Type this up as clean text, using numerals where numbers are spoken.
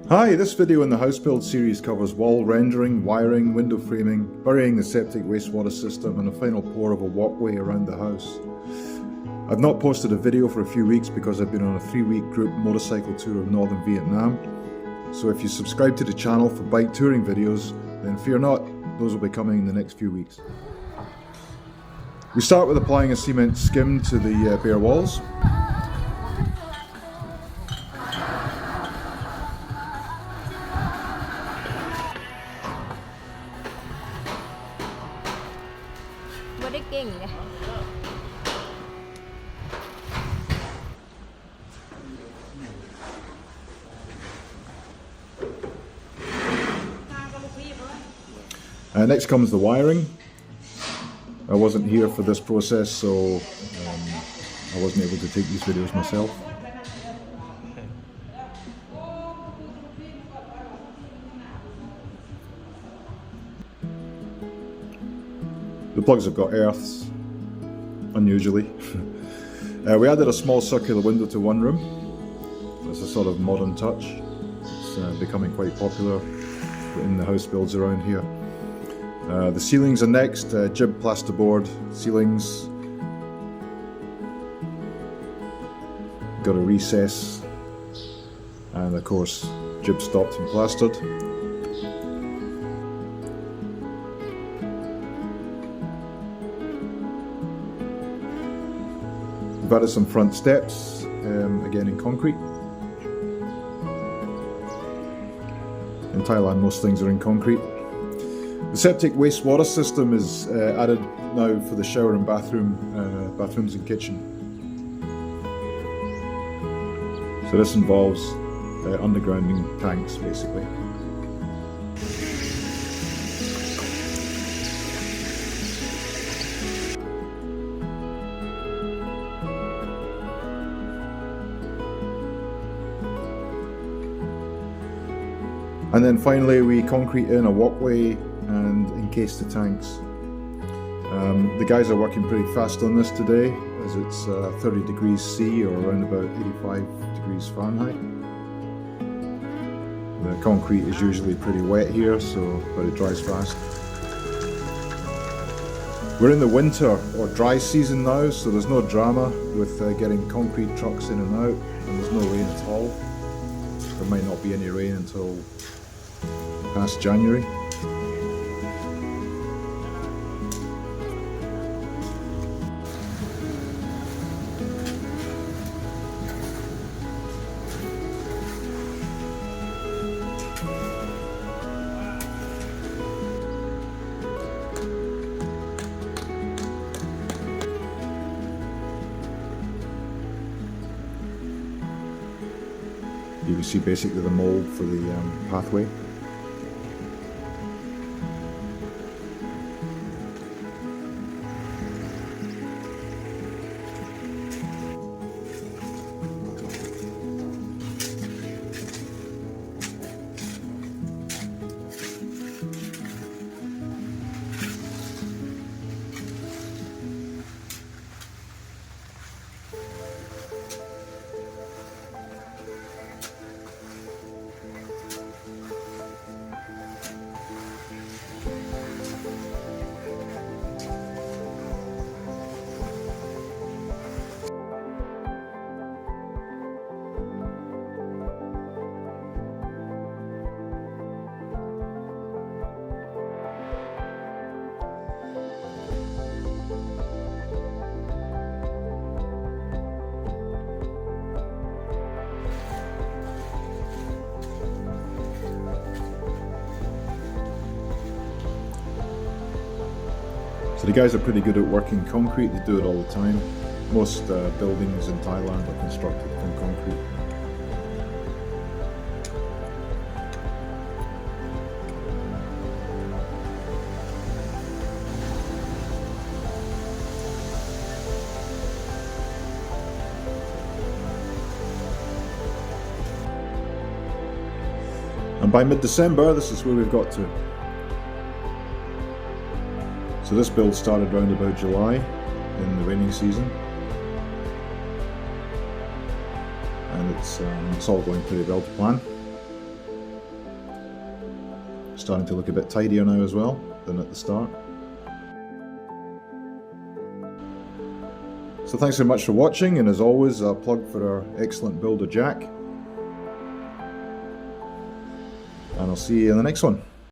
Hi, this video in the house build series covers wall rendering, wiring, window framing, burying the septic wastewater system and a final pour of a walkway around the house. I've not posted a video for a few weeks because I've been on a 3-week group motorcycle tour of northern Vietnam. So if you subscribe to the channel for bike touring videos, then fear not, those will be coming in the next few weeks. We start with applying a cement skim to the bare walls. Next comes the wiring. I wasn't here for this process, so I wasn't able to take these videos myself. The plugs have got earths, unusually. We added a small circular window to one room. It's a sort of modern touch. It's becoming quite popular in the house builds around here. The ceilings are next, gyp plasterboard ceilings. Got a recess, and of course gypstopped and plastered. We've added some front steps, again in concrete. In Thailand most things are in concrete. The septic wastewater system is added now for the shower and bathrooms and kitchen. So this involves undergrounding tanks basically. And then finally we concrete in a walkway and encase the tanks. The guys are working pretty fast on this today, as it's 30 degrees C or around about 85 degrees Fahrenheit. The concrete is usually pretty wet here, but it dries fast. We're in the winter or dry season now, so there's no drama with getting concrete trucks in and out, and there's no rain at all. There might not be any rain until past January. You can see basically the mold for the pathway. So the guys are pretty good at working concrete, they do it all the time. Most buildings in Thailand are constructed from concrete. And by mid-December, this is where we've got to. So this build started around about July in the rainy season. And it's all going pretty well to plan. Starting to look a bit tidier now as well than at the start. So thanks so much for watching, and as always, a plug for our excellent builder Jack. And I'll see you in the next one.